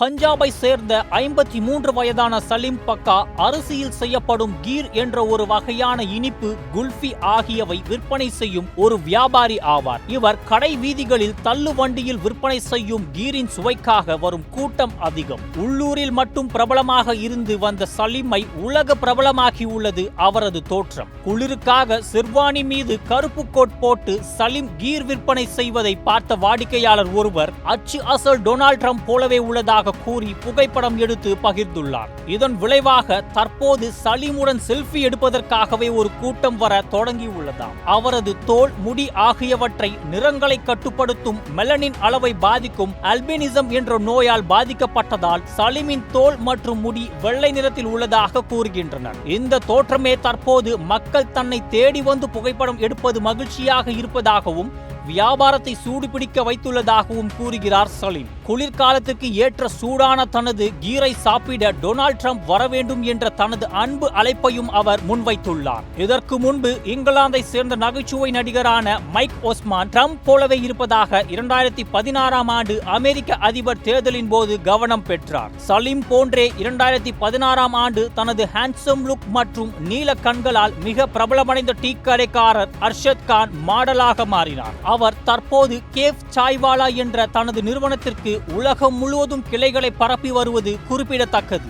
பஞ்சாபை சேர்ந்த 53 வயதான சலீம் பக்கா அரிசியில் செய்யப்படும் கீர் என்ற ஒரு வகையான இனிப்பு, குல்ஃபி ஆகியவை விற்பனை செய்யும் ஒரு வியாபாரி ஆவார். இவர் கடை வீதிகளில் தள்ளு வண்டியில் விற்பனை செய்யும் கீரின் சுவைக்காக வரும் கூட்டம் அதிகம். உள்ளூரில் மட்டும் பிரபலமாக இருந்து வந்த சலீமை உலக பிரபலமாகியுள்ளது அவரது தோற்றம். குளிருக்காக சிர்வானி மீது கருப்பு கோட் போட்டு சலீம் கீர் விற்பனை செய்வதை பார்த்த வாடிக்கையாளர் ஒருவர் அச்சு அசல் டொனால்ட் ட்ரம்ப் போலவே உள்ளதாக கூறி புகைப்படம் எடுத்து பகிர்ந்துள்ளார். இதன் விளைவாக தற்போது சலீமுடன் செல்ஃபி எடுப்பதற்காகவே ஒரு கூட்டம் வர தொடங்கியுள்ளதாம். அவரது தோல், முடி ஆகியவற்றை நிறங்களை கட்டுப்படுத்தும் மெலனின் அளவை பாதிக்கும் அல்பினிசம் என்ற நோயால் பாதிக்கப்பட்டதால் சலீமின் தோல் மற்றும் முடி வெள்ளை நிறத்தில் உள்ளதாக கூறுகின்றனர். இந்த தோற்றமே தற்போது மக்கள் தன்னை தேடி வந்து புகைப்படம் எடுப்பது மகிழ்ச்சியாக இருப்பதாகவும் வியாபாரத்தை சூடுபிடிக்க வைத்துள்ளதாகவும் கூறுகிறார் சலீம். குளிர்காலத்துக்கு ஏற்ற சூடான தனது கீரை சாப்பிட டொனால்ட் ட்ரம்ப் வர வேண்டும் என்ற தனது அன்பு அழைப்பையும் அவர் முன்வைத்துள்ளார். இதற்கு முன்பு இங்கிலாந்தை சேர்ந்த நகைச்சுவை நடிகரான மைக் ஒஸ்மான் ட்ரம்ப் போலவே இருப்பதாக 2016ஆம் ஆண்டு அமெரிக்க அதிபர் தேர்தலின் போது கவனம் பெற்றார். சலீம் போன்றே 2016ஆம் ஆண்டு தனது ஹேண்ட்ஸம் லுக் மற்றும் நீல கண்களால் மிக பிரபலமடைந்த டீ கடைக்காரர் அர்ஷத் கான் மாடலாக மாறினார். அவர் தற்போது கேஃப் சாய்வாலா என்ற தனது நிறுவனத்திற்கு உலகம் முழுவதும் கிளைகளை பரப்பி வருவது குறிப்பிடத்தக்கது.